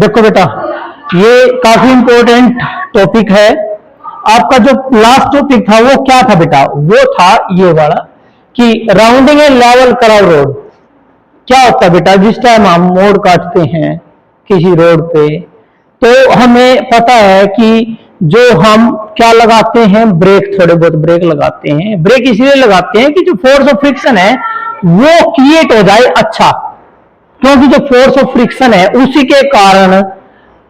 देखो बेटा, ये काफी इंपॉर्टेंट टॉपिक है। आपका जो लास्ट टॉपिक था वो क्या था बेटा? वो था ये वाला कि राउंडिंग ए लेवल कर्व रोड। क्या होता है बेटा, जिस टाइम हम मोड़ काटते हैं किसी रोड पे, तो हमें पता है कि जो हम क्या लगाते हैं, ब्रेक, थोड़े बहुत ब्रेक लगाते हैं। ब्रेक इसलिए लगाते हैं कि जो फोर्स ऑफ फ्रिक्शन है वो क्रिएट हो जाए अच्छा, क्योंकि जो फोर्स ऑफ फ्रिक्शन है उसी के कारण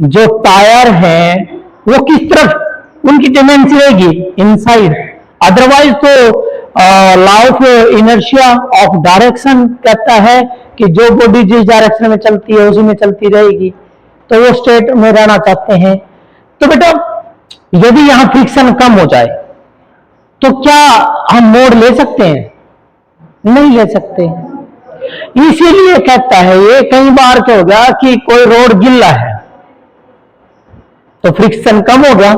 जो टायर है वो किस तरफ उनकी टेंडेंसी रहेगी, इनसाइड। अदरवाइज तो law of inertia of direction कहता है कि जो बॉडी जिस डायरेक्शन में चलती है उसी में चलती रहेगी, तो वो स्टेट में रहना चाहते हैं। तो बेटा यदि यहां फ्रिक्शन कम हो जाए तो क्या हम मोड़ ले सकते हैं? नहीं ले सकते। इसीलिए कहता है ये, कई बार क्या हो गया कि कोई रोड गिल्ला है तो फ्रिक्शन कम हो गया,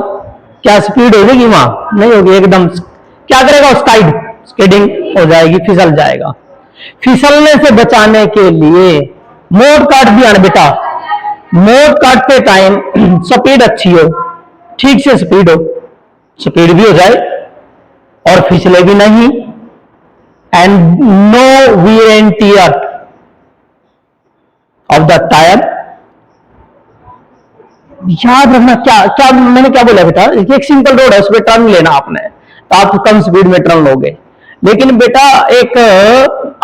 क्या स्पीड हो जाएगी? वहां नहीं होगी, एकदम क्या करेगा, स्कीडिंग हो जाएगी, फिसल जाएगा। फिसलने से बचाने के लिए मोड़ काट दिया ना बेटा, मोड़ काटते टाइम स्पीड अच्छी हो, ठीक से स्पीड हो, स्पीड भी हो जाए और फिसले भी नहीं, and no wear and tear of the tyre. याद रखना, क्या क्या मैंने क्या बोला बेटा, एक सिंपल रोड है, उस पर टर्न लेना आपने, तो आप कम स्पीड में टर्न लोगे। लेकिन बेटा एक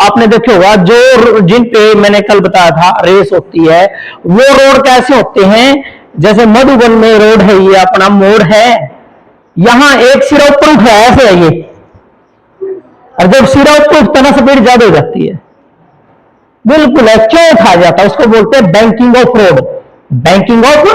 आपने देखे होगा जो जिन पे मैंने कल बताया था रेस होती है, वो रोड कैसे होते हैं, जैसे मधुबन में रोड है, ये अपना मोड़ है, यहां एक सिरा ऊपर उठा ऐसे है ये, और जब सिरा ऊपर उठता ना स्पीड ज्यादा हो जाती है, बिल्कुल है। क्यों उठा जाता है? उसको बोलते हैं banking of road. Banking of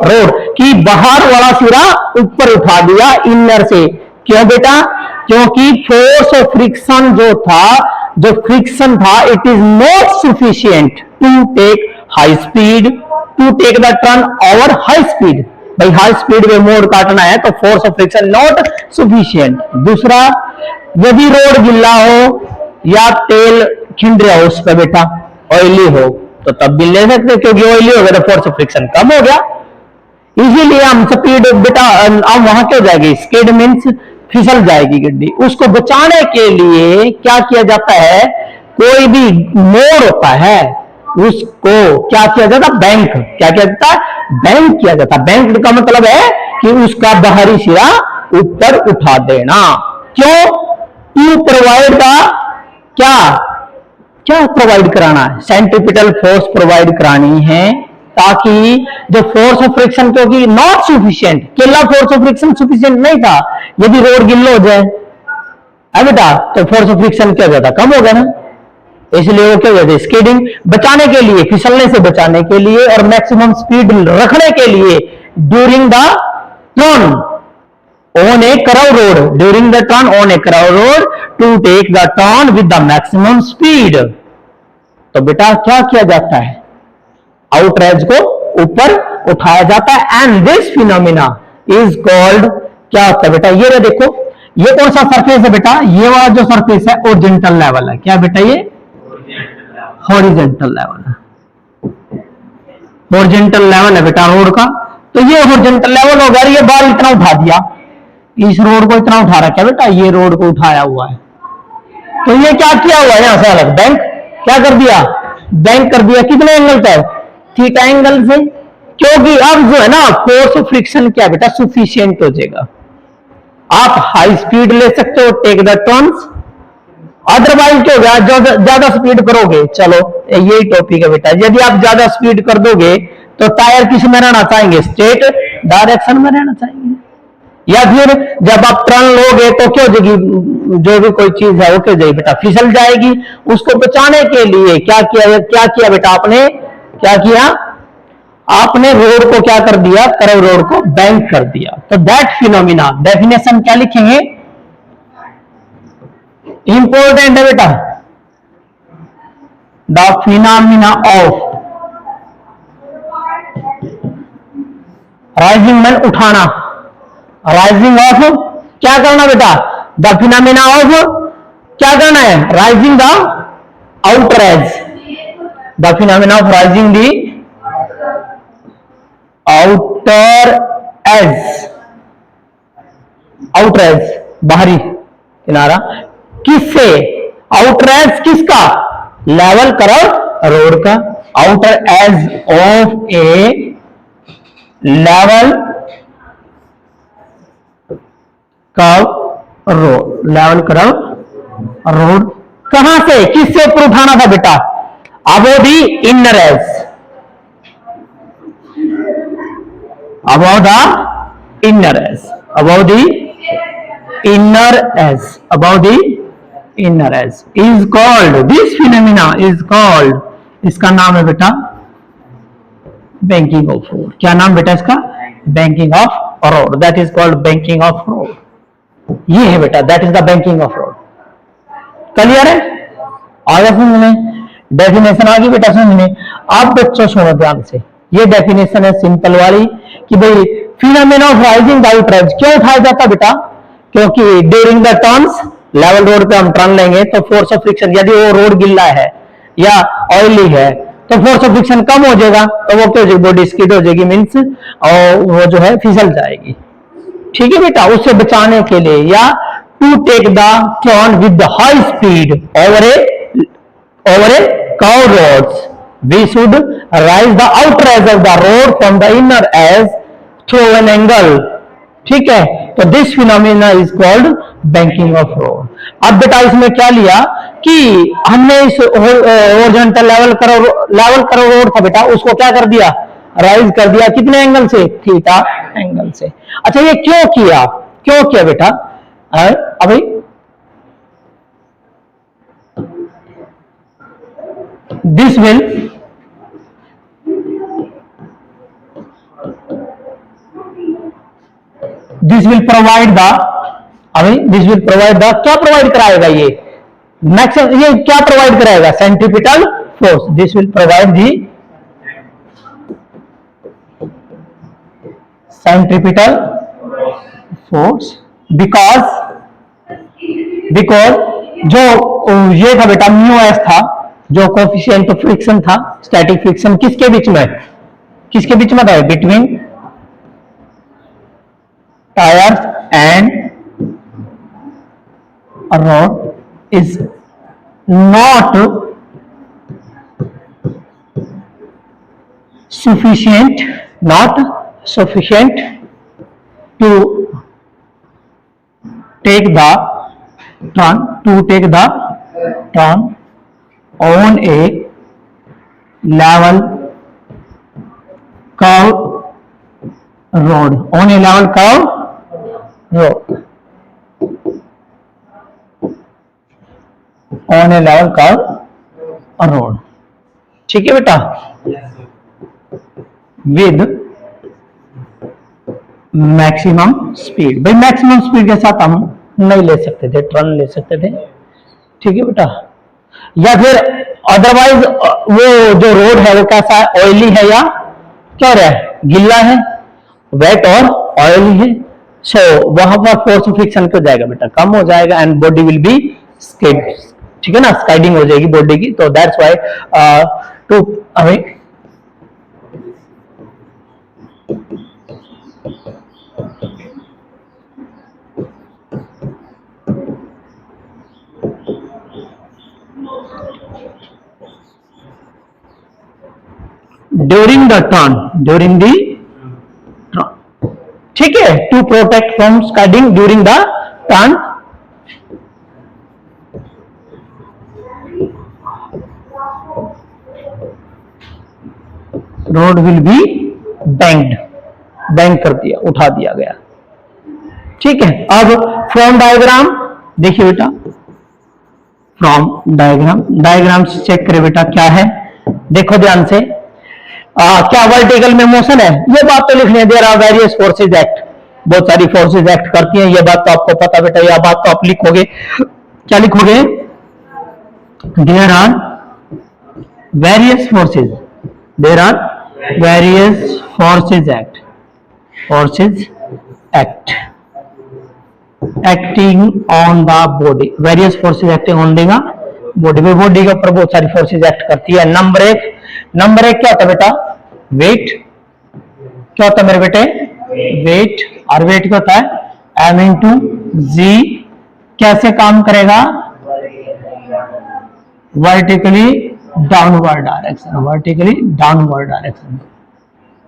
road कि बाहर वाला सिरा ऊपर उठा दिया इनर से। क्यों बेटा? क्योंकि फोर्स ऑफ फ्रिक्शन जो फ्रिक्शन था, it is not sufficient to take high speed, to take the turn over high speed. भाई हाई स्पीड में मोड़ काटना है तो force of friction not sufficient. दूसरा, यदि रोड गिल्ला हो या तेल खिंड रहा हो उस पर बेटा, ऑयली हो, तो तब भी ले सकते, क्योंकि ऑयली हो गया तो फोर्स ऑफ फ्रिक्शन कम हो गया। इसीलिए हम स्पीड बेटा हम वहां क्या हो जाएगी, स्किड मीन्स फिसल जाएगी गड्डी। उसको बचाने के लिए क्या किया जाता है, कोई भी मोड़ होता है उसको क्या किया जाता है, बैंक। क्या किया जाता है? बैंक किया जाता है। बैंक का मतलब है कि उसका बाहरी सिरा ऊपर उठा देना। क्यों? टू प्रोवाइड द क्या क्या प्रोवाइड कराना है, सेंट्रीपिटल फोर्स प्रोवाइड करानी है, ताकि जो फोर्स ऑफ फ्रिक्शन, क्योंकि नॉट सफिशिएंट, केवल फोर्स ऑफ फ्रिक्शन सफिशिएंट नहीं था। यदि रोड गिल्लो हो जाए बेटा तो फोर्स ऑफ फ्रिक्शन क्या हो जाता, कम हो गया ना। इसलिए वो क्या हो जाती, स्कीडिंग बचाने के लिए, फिसलने से बचाने के लिए और मैक्सिमम स्पीड रखने के लिए during the turn on a curve road, during the turn on a curve road to take the turn with the maximum speed। तो बेटा क्या किया जाता है, आउटरेज को ऊपर उठाया जाता है, and this phenomena is called, क्या होता है बेटा, ये देखो, ये कौन सा सरफेस है बेटा, ये वाला जो सरफेस है हॉरिजॉन्टल लेवल है। क्या बेटा? ये हॉरिजॉन्टल लेवल है, हॉरिजॉन्टल लेवल है बेटा रोड का। तो ये हॉरिजॉन्टल लेवल हो गया, ये बार इतना उठा दिया, इस रोड को इतना उठा रखा है बेटा, ये रोड को उठाया हुआ है, तो ये क्या किया हुआ है, यहां से अलग बैंक क्या कर दिया, बैंक कर दिया। कितने एंगल तक? थीटा एंगल से। क्योंकि अब जो है ना फोर्स ऑफ फ्रिक्शन क्या बेटा, सफिशिएंट हो जाएगा। आप हाई स्पीड ले सकते हो, टेक द टर्न्स, अदरवाइज क्या हो गया, ज्यादा स्पीड करोगे, चलो यही टॉपिक है बेटा, यदि आप ज्यादा स्पीड कर दोगे तो टायर किस में रहना चाहेंगे, स्ट्रेट डायरेक्शन में रहना चाहेंगे। या फिर जब आप टर्न लोगे तो क्या हो जाएगी, जो भी कोई चीज है वो क्या हो जाएगी बेटा, फिसल जाएगी। उसको बचाने के लिए क्या किया बेटा आपने, क्या किया आपने, रोड को क्या कर दिया, कर्व रोड को बैंक कर दिया। तो दैट फिनोमिना, डेफिनेशन क्या लिखेंगे, इंपॉर्टेंट है बेटा, the phenomena of rising man, उठाना, राइजिंग ऑफ क्या करना बेटा, द फिनोमिना ऑफ क्या करना है, rising the outer as, the phenomena of rising the outer as, outer as बाहरी किनारा, किससे? आउटर एज किसका? लेवल कर्व रोड का। Outer edge of A level curve road, level curve road कहां से, किससे ऊपर उठाना था बेटा? Above the inner as, above the inner as, above the inner as, above the inner as is called, this phenomena is called, इसका नाम है बेटा बैंकिंग ऑफ रोड। क्या नाम बेटा इसका? Banking of road, that is called banking of road. ये है बेटा, that is the banking of road. Clear है? आगे समझ में, डेफिनेशन आ गई बेटा समझ में। आप बच्चों सुनो ध्यान से, ये डेफिनेशन है सिंपल वाली कि भाई phenomena of rising the outrage क्यों उठाया जाता बेटा? क्योंकि during the turns, level road पे हम टर्न लेंगे तो फोर्स ऑफ फ्रिक्शन, यदि वो रोड गिल्ला है या ऑयली है तो फोर्स ऑफ फ्रिक्शन कम हो जाएगा, तो वो क्या हो जाएगी? बॉडी स्किड हो जाएगी, मीन्स और वो जो है फिसल जाएगी। ठीक है बेटा, उससे बचाने के लिए, या to take the turn with the high speed over a curve roads, we should raise the outer edge of the road from the inner edge through an angle. ठीक है, तो this phenomena is called banking of road. अब बेटा इसमें क्या लिया कि हमने इस हॉरिजॉन्टल लेवल करो रोड था बेटा, उसको क्या कर दिया? राइज कर दिया। कितने एंगल से? थीटा एंगल से। अच्छा ये क्यों किया, क्यों किया बेटा? अभी दिस विल प्रोवाइड द, अभी दिस विल प्रोवाइड द, क्या प्रोवाइड कराएगा ये? मैक्सिमम, ये क्या प्रोवाइड कराएगा? Centripetal force. This will provide the centripetal force because जो ये था बेटा म्यू एस था, जो कोफिशिएंट ऑफ फ्रिक्शन था, स्टैटिक फ्रिक्शन किसके बीच में, किसके बीच में था? Between tyres and rod is not sufficient to take the turn on a level curve road, on a level curve road, on a level curve road। ठीक है बेटा, with maximum speed. भाई maximum speed के साथ हम नहीं ले सकते थे, टर्न ले सकते थे। ठीक है बेटा, या फिर अदरवाइज वो जो रोड है वो कैसा है? ऑयली है या क्या है? गिल्ला है, वेट और ऑयली है। सो वहां पर फोर्स ऑफ फ्रिक्शन क्यों जाएगा बेटा? कम हो जाएगा and body will be skid. ठीक है ना, स्काइडिंग हो जाएगी बॉडी की। तो दैट्स व्हाई टू हमें ड्यूरिंग द टर्न, ठीक है, to protect from skidding during the turn, road will be bank कर दिया, उठा दिया गया। ठीक है, अब फ्रॉम डायग्राम देखिए बेटा, फ्रॉम डायग्राम से चेक करें बेटा क्या है। देखो ध्यान से, क्या वर्टिकल में मोशन है? ये बात तो लिखनी है, there are various forces act, बहुत सारी फोर्सेज एक्ट करती हैं, ये बात तो आपको पता बेटा। यह बात तो आप लिखोगे, क्या लिखोगे? There are various forces, there are various forces act acting on the body, various forces acting on the body. Body के ऊपर बहुत सारी फोर्सेज एक्ट करती है। नंबर एक क्या होता है बेटा? वेट, क्या होता है मेरे बेटे, वेट, और वेट क्या होता है m इंटू जी। कैसे काम करेगा, vertically downward direction, vertically downward direction,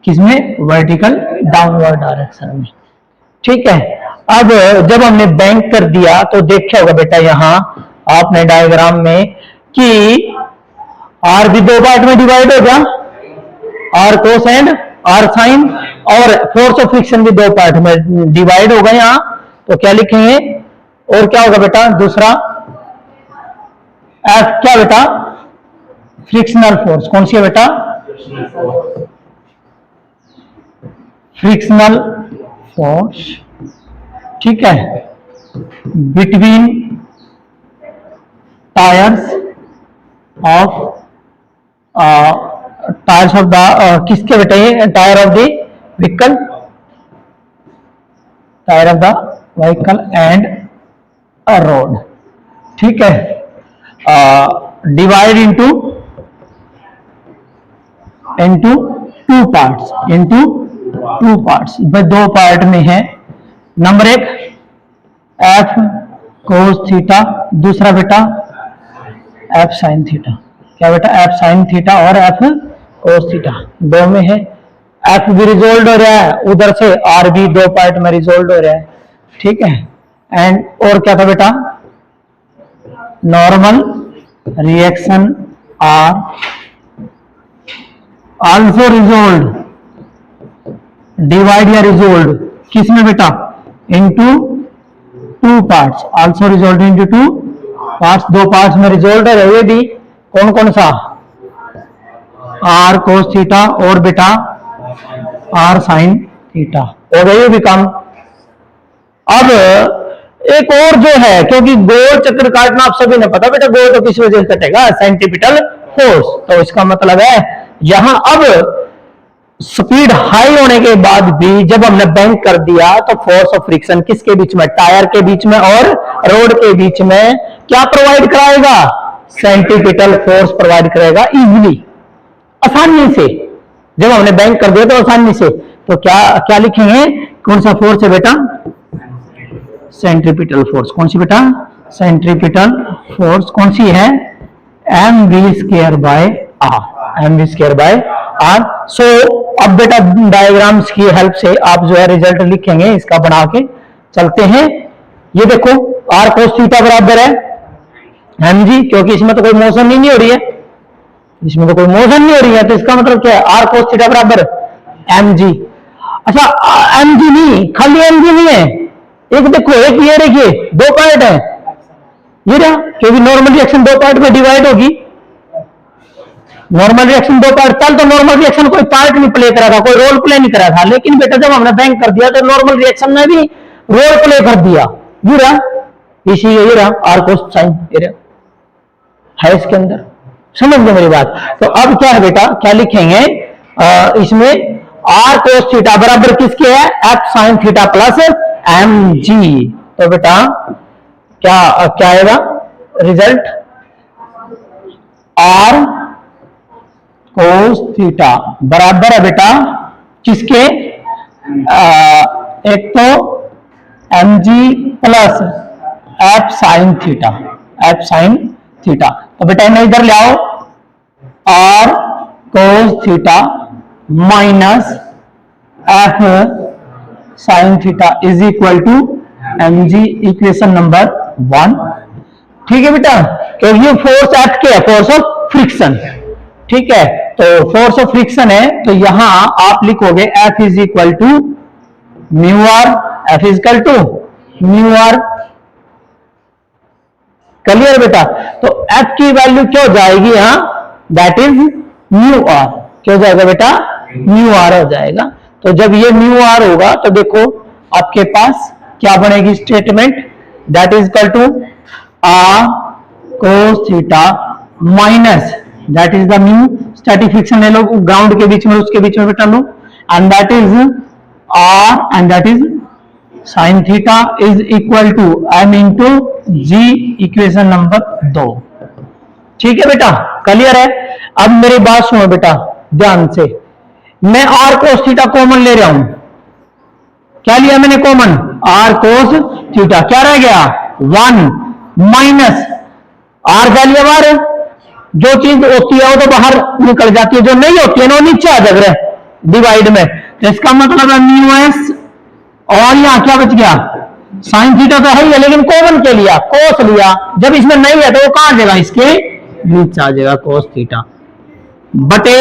किसमें, वर्टिकल डाउनवर्ड डायरेक्शन में। ठीक है, अब जब हमने बैंक कर दिया तो देखा होगा बेटा यहां आपने डायग्राम में कि आर भी दो पार्ट में डिवाइड हो गया, R cos and R sine, और फोर्स ऑफ फ्रिक्शन भी दो पार्ट में डिवाइड हो गए यहां। तो क्या लिखेंगे, और क्या होगा बेटा दूसरा, एफ क्या बेटा, फ्रिक्शनल फोर्स, कौन सी है बेटा, फ्रिक्शनल फोर्स। ठीक है, बिटवीन टायर्स ऑफ द किसके बेटे, tyre of the vehicle, tyre of the vehicle and a road. ठीक है, divide into two parts, into two parts, दो पार्ट में है। नंबर एक एफ कोस थीटा, दूसरा बेटा एफ साइन थीटा। क्या बेटा, एफ साइन थीटा और एफ कोस थीटा दो में है। एफ भी रिजोल्व हो रहा है उधर से, आर भी दो पार्ट में रिजोल्व हो रहा है। ठीक है, एंड और क्या था बेटा, normal reaction are also resolve, divide या रिजोल्व किसमें बेटा, into two parts, also resolve into two parts, दो पार्ट्स में रिजोल्व है। ये भी कौन कौन सा, आर कोस थीटा और बेटा आर साइन थीटा, हो गए भी काम। अब एक और जो है, क्योंकि गोल चक्र काटना आप सभी ने पता बेटा, गोल तो किस वजह से कटेगा, सेंट्रीपिटल फोर्स। तो इसका मतलब है यहां अब स्पीड हाई होने के बाद भी जब हमने बैंक कर दिया तो फोर्स ऑफ फ्रिक्शन किसके बीच में, टायर के बीच में और रोड के बीच में क्या प्रोवाइड कराएगा, सेंट्रीपिटल फोर्स प्रोवाइड करेगा इजीली, आसानी से। जब हमने बैंक कर दिया तो आसानी से, तो क्या क्या लिखेंगे, कौन सा फोर्स है बेटा, सेंट्रीपिटल फोर्स। कौन सी बेटा, सेंट्रीपिटल फोर्स कौन सी है, M we square by R, M we square by R. So अब बेटा डायग्राम्स की हेल्प से आप जो है रिजल्ट लिखेंगे, इसका बना के चलते हैं। ये देखो आर कोस थीटा बराबर है एम जी, क्योंकि इसमें तो कोई मोशन नहीं हो रही है, इसमें तो कोई मोशन नहीं हो रही है, तो इसका मतलब क्या है, आर कोस थीटा बराबर एम जी। अच्छा एम जी नहीं, खाली एम जी नहीं है, एक देखो, एक ये देखिए दो पार्ट है, ये रहा, क्योंकि नॉर्मल रिएक्शन दो पार्ट में डिवाइड होगी, नॉर्मल रिएक्शन दो पार्ट, कल तो नॉर्मल रिएक्शन कोई पार्ट नहीं प्ले करा था, कोई रोल प्ले नहीं करा था, लेकिन बेटा जब हमने बैंक कर दिया तो नॉर्मल रिएक्शन में भी रोल प्ले कर दिया। ये रहा, इसी ये रहा आर कोस साइन, ये रहा है इसके अंदर, समझ गए मेरी बात। तो अब क्या है बेटा, क्या लिखेंगे, इसमें आर कोस थीटा बराबर किसके है, f sine theta plus m g. तो बेटा क्या क्या आएगा रिजल्ट, आर कोस थीटा बराबर है बेटा किसके, एक तो m g plus f sine theta, f sine theta. तो बेटा इन्हें इधर ले आओ, R cos theta minus f sine theta is equal to m g, equation number 1। ठीक है बेटा, क्योंकि ये फोर्स एफ के है, फोर्स ऑफ फ्रिक्शन। ठीक है, तो फोर्स ऑफ फ्रिक्शन है, तो यहां आप लिखोगे f is equal to mu R, f is equal to mu R. Clear बेटा, तो एफ की वैल्यू क्या हो जाएगी यहां, दैट इज म्यू आर, क्या हो जाएगा बेटा, म्यू आर हो जाएगा। तो जब ये म्यू आर होगा तो देखो आपके पास क्या बनेगी statement, that is equal to R cos theta minus, that is the mu, static friction ले लो ग्राउंड के बीच में, उसके बीच में बेटा लो, and that is R and that is sine theta is equal to M into ji, equation number 2। ठीक है बेटा, क्लियर है। अब मेरी बात सुनो बेटा ध्यान से, मैं आर कोस थीटा कॉमन ले रहा हूं, क्या लिया मैंने कॉमन, आर कोस थीटा, क्या रह गया 1 माइनस आर का लिया बाहर, जो चीज होती है वो तो बाहर निकल जाती है, जो नहीं होती है ना वो नीचे आ जाएगा डिवाइड में, तो इसका मतलब है म्यू एस, और यहां क्या बच गया साइन थीटा तो है ही है, लेकिन कॉमन के लिया कोस लिया, जब इसमें नहीं है तो वो कहां आ जाएगा, इसके नीचे आ जाएगा कोस थीटा बटे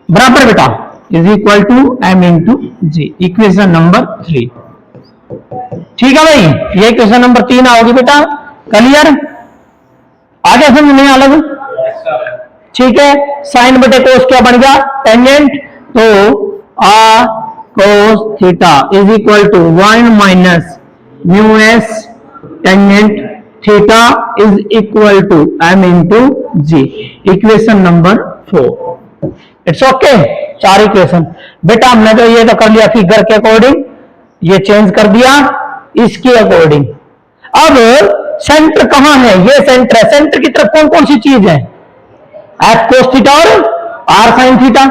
बराबर बेटा is equal to M into ji, equation number 3। ठीक है भाई, ये इक्वेशन नंबर 3 आओगी बेटा, क्लियर, आगे समझ नहीं अलग, ठीक है। साइन बटे कोस क्या बन गया टेंजेंट, तो आ cos theta is equal to 1 minus mu S tangent theta is equal to M into ji, equation number 4। It's okay, 4 equation बेटा, हमने तो ये तो कर लिया फिगर के अकॉर्डिंग, ये चेंज कर दिया इसके अकॉर्डिंग। अब सेंटर कहां है, ये सेंटर है, सेंटर की तरफ कौन कौन सी चीज है, एफ कोस थीटा और आर साइन थीटा,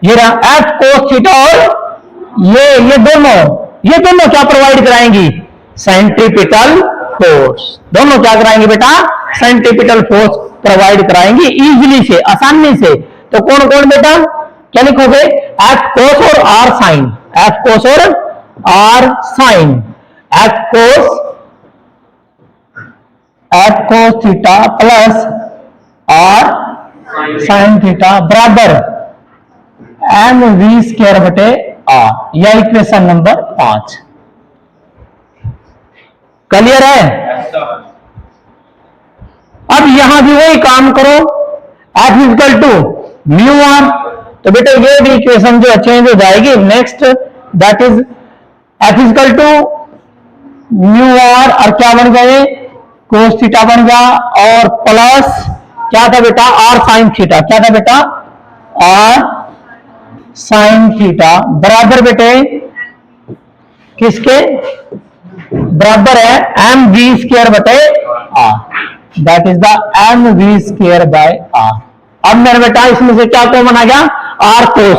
ये रहा एफ कोस थीटा, और ये दोनों क्या प्रोवाइड कराएंगी, सेंट्रीपिटल फोर्स, दोनों क्या कराएंगे बेटा, सेंट्रीपिटल फोर्स प्रोवाइड कराएंगे इजीली से, आसानी से। तो कौन कौन बेटा, क्या लिखोगे, एफ कोस और आर साइन, एफ कोस और R sine, f cos theta plus R sine theta बराबर एम वी स्क्वायर बटे आर, यह इक्वेशन नंबर 5। क्लियर है, अब यहां भी वही काम करो, f equal to mu R, तो बेटा ये भी इक्वेशन जो चेंज हो जाएगी, next that is f equal to mu R, और क्या बन गए कोस थीटा बन गया, और प्लस क्या था बेटा आर साइन थीटा, क्या था बेटा आर साइन थीटा बराबर बेटे किसके बराबर है, एम वी स्क्वायर बटे R, that is the m we square by R. अब मेरे बेटा इसमें से क्या कॉमन आ गया, आर कोस,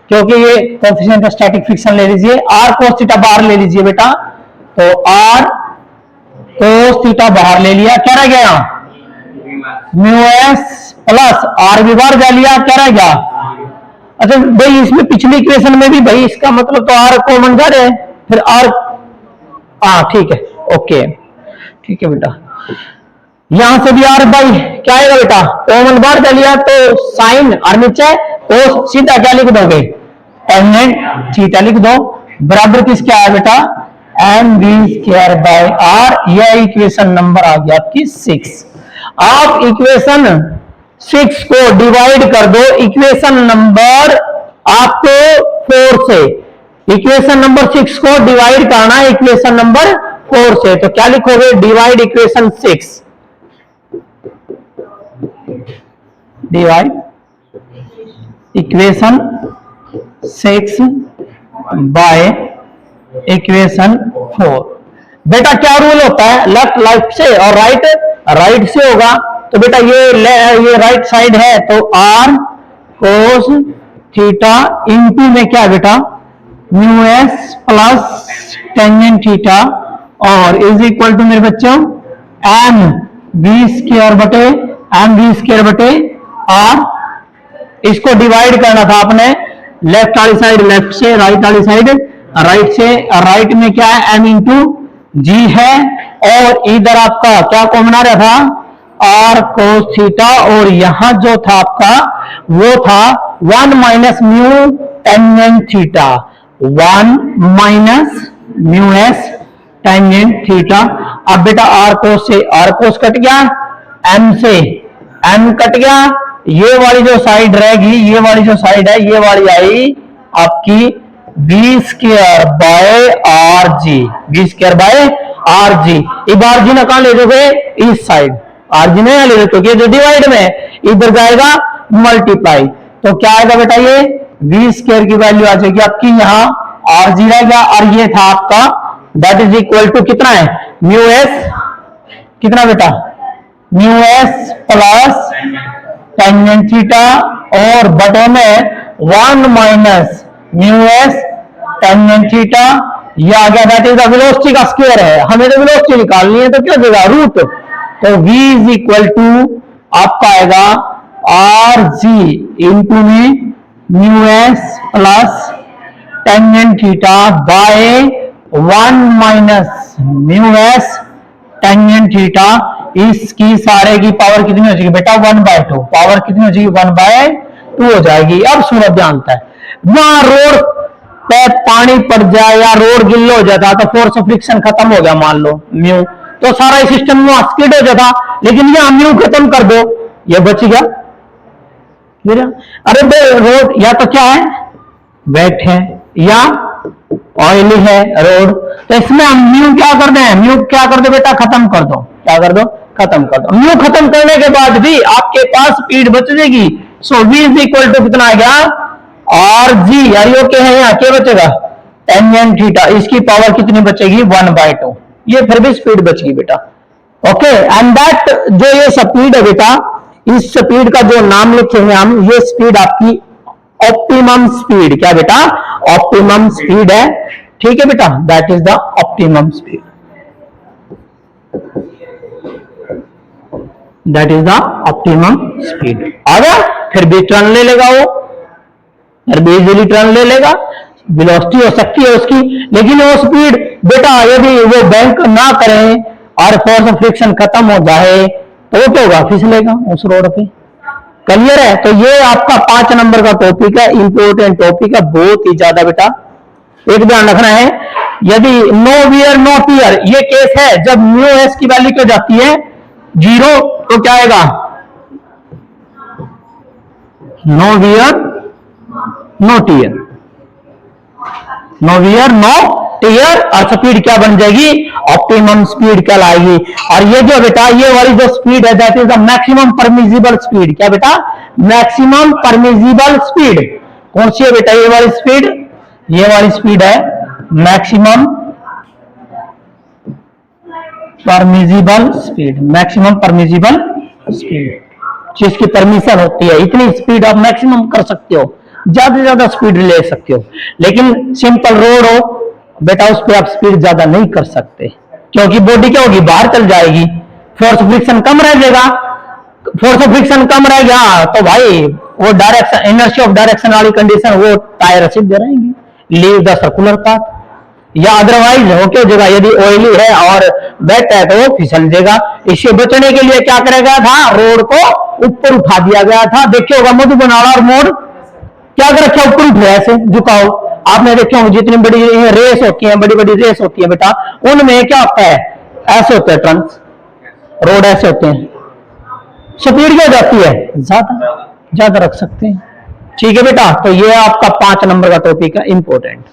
क्योंकि ये कोएफिशिएंट ऑफ स्टैटिक फ्रिक्शन ले लीजिए, आर कोस थीटा बाहर ले लीजिए बेटा, तो आर कोस थीटा बाहर ले लिया, क्या रह गया म्यू एस प्लस आर भी बाहर जा लिया, क्या रह गया, अच्छा भाई इसमें पिछली इक्वेशन में भी भाई इसका मतलब तो आर कॉमन जा रहे, फिर आर, हाँ ठीक है, ओके ठीक है बेटा, यहां से भी आर बाई क्या आएगा बेटा कॉमन बाहर जा लिया, तो साइन और नीचे कोस, सीधा क्या लिख दोगे टेंजेंट थीटा लिख दो, बराबर किस क्या है बेटा m we square by R, यह इक्वेशन नंबर आ गया आपकी 6। आप इक्वेशन 6 को डिवाइड कर दो इक्वेशन नंबर आपको 4 से, इक्वेशन नंबर 6 को डिवाइड करना है इक्वेशन नंबर 4 से, तो क्या लिखोगे divide equation 6, divide equation 6 by equation 4। बेटा क्या रूल होता है, लेफ्ट से और राइट से होगा, तो बेटा ये राइट साइड है, तो आर कोस थीटा इंटू में क्या बेटा mu S plus tangent theta, और इज इक्वल टू मेरे बच्चों एम वी स्क्वायर बटे आर। इसको डिवाइड करना था आपने, लेफ्ट वाली साइड लेफ्ट से, राइट वाली साइड राइट से, राइट में क्या है एम इंटू जी है, और इधर आपका क्या कॉमन आ रहा था आर कोस थीटा, और यहां जो था आपका वो था 1 minus mu tangent theta, 1 minus mu S tangent theta. अब बेटा आर कोस से आर कोस कट गया, एम से एम कट गया, ये वाली जो साइड रहेगी, ये वाली जो साइड है ये वाली आई आपकी b square by R g, b square by R g. अब आर जी ना कहां ले दोगे इस साइड, आर जी नहीं ले दोगे, ये जो डिवाइड में इधर जाएगा मल्टीप्लाई, तो क्या आएगा बेटा ये बी स्क्वायर की वैल्यू आ जाएगी आपकी यहाँ आर जी रहेगा, और ये था आपका दैट इज इक्वल टू कितना है म्यू एस, कितना बेटा mu S plus tangent theta, और बटे में 1 minus mu S tangent theta, ये आ गया, दैट इज द वेलोसिटी का स्क्वायर है, हमें तो वेलोसिटी निकालनी है, तो क्या देगा रूट, तो v इज इक्वल टू आपका आएगा आर जी इंटू में mu S plus tangent theta by 1 minus mu S tangent theta, इसकी सारे की पावर कितनी हो जाएगी बेटा 1/2, पावर कितनी हो जाएगी 1/2 हो जाएगी। अब सूरत जानता है, वहां रोड पे पानी पड़ जाए या रोड गिल्ला हो जाता तो फोर्स ऑफ फ्रिक्शन खत्म हो गया मान लो म्यू, तो सारा सिस्टम वहां स्किड हो जाता, लेकिन यहां म्यू खत्म कर दो, ये बच गया। अरे रोड या तो क्या है वेट है या ऑयली है रोड, तो इसमें हम म्यू क्या कर दें, म्यू क्या कर दो बेटा खत्म कर दो, क्या कर दो खत्म कर दो। म्यू खत्म करने के बाद भी आपके पास स्पीड बच जाएगी, सो v इज इक्वल टू कितना आ गया आर जी, यार यो क्या है यहाँ क्या बचेगा टेंजेंट थीटा, इसकी पावर कितनी बचेगी 1/2, ये फिर भी स्पीड बच गई बेटा। ओके, एंड दैट जो ये स्पीड है बेटा, इस स्पीड का जो नाम लिखेंगे हम, ये स्पीड आपकी ऑप्टिमम स्पीड, क्या बेटा ऑप्टिमम स्पीड है, ठीक है बेटा, that is the optimum speed, that is the optimum speed. आ गया, फिर भी टर्न ले लेगा वो, फिर भी इजीली टर्न ले लेगा, वेलोसिटी हो सकती है उसकी, लेकिन वो स्पीड बेटा यदि वो बैंक ना करें और फोर्स ऑफ फ्रिक्शन खत्म हो जाए तो वो क्या होगा फिसलेगा उस रोड पे। क्लियर है, तो ये आपका 5 नंबर का टॉपिक है, इंपोर्टेंट टॉपिक है बहुत ही ज्यादा बेटा, एक ध्यान रखना है। यदि नो वियर नो टीयर ये केस है, जब म्यू एस की वैल्यू क्या जाती है 0, तो क्या आएगा no wear no tear, no wear no tear, और स्पीड क्या बन जाएगी ऑप्टिमम स्पीड कहलाएगी। और ये जो बेटा ये वाली जो स्पीड है that is the maximum permissible speed, क्या बेटा मैक्सिमम परमिजिबल स्पीड, कौन सी है बेटा ये वाली स्पीड, ये वाली स्पीड है maximum permissible speed, maximum permissible speed, जिसकी परमिशन होती है इतनी स्पीड आप मैक्सिमम कर सकते हो, ज्यादा से ज्यादा स्पीड ले सकते हो, लेकिन सिंपल रोड हो बेटा उस पर आप स्पीड ज्यादा नहीं कर सकते, क्योंकि बॉडी क्या होगी बाहर चल जाएगी, फोर्स फ्रिक्शन कम रह जाएगा, फोर्स ऑफ फ्रिक्शन कम रह गया तो भाई वो डायरेक्शन इनर्शिया ऑफ डायरेक्शन वाली कंडीशन वो टायर सीधे रहेंगे, लीव द सर्कुलर पाथ, या अदरवाइज हो क्या जगह यदि ऑयली है और वेट है तो वो फिसल जाएगा। इससे बचने के लिए क्या करेगा था, रोड को ऊपर उठा दिया गया था, देखिए होगा मधुबनाड़ा और मोड़ क्या कर रखा ऊपर उठ रहा है ऐसे झुकाओ, आपने देखे होंगे जितनी बड़ी रेस होती है, बड़ी बड़ी रेस होती है बेटा, उनमें क्या होता है ऐसे होते हैं ट्रंक्स, रोड ऐसे होते हैं, स्पीड क्या जाती है ज्यादा ज्यादा रख सकते हैं, ठीक है बेटा। तो ये आपका 5 नंबर का टॉपिक है इंपॉर्टेंट।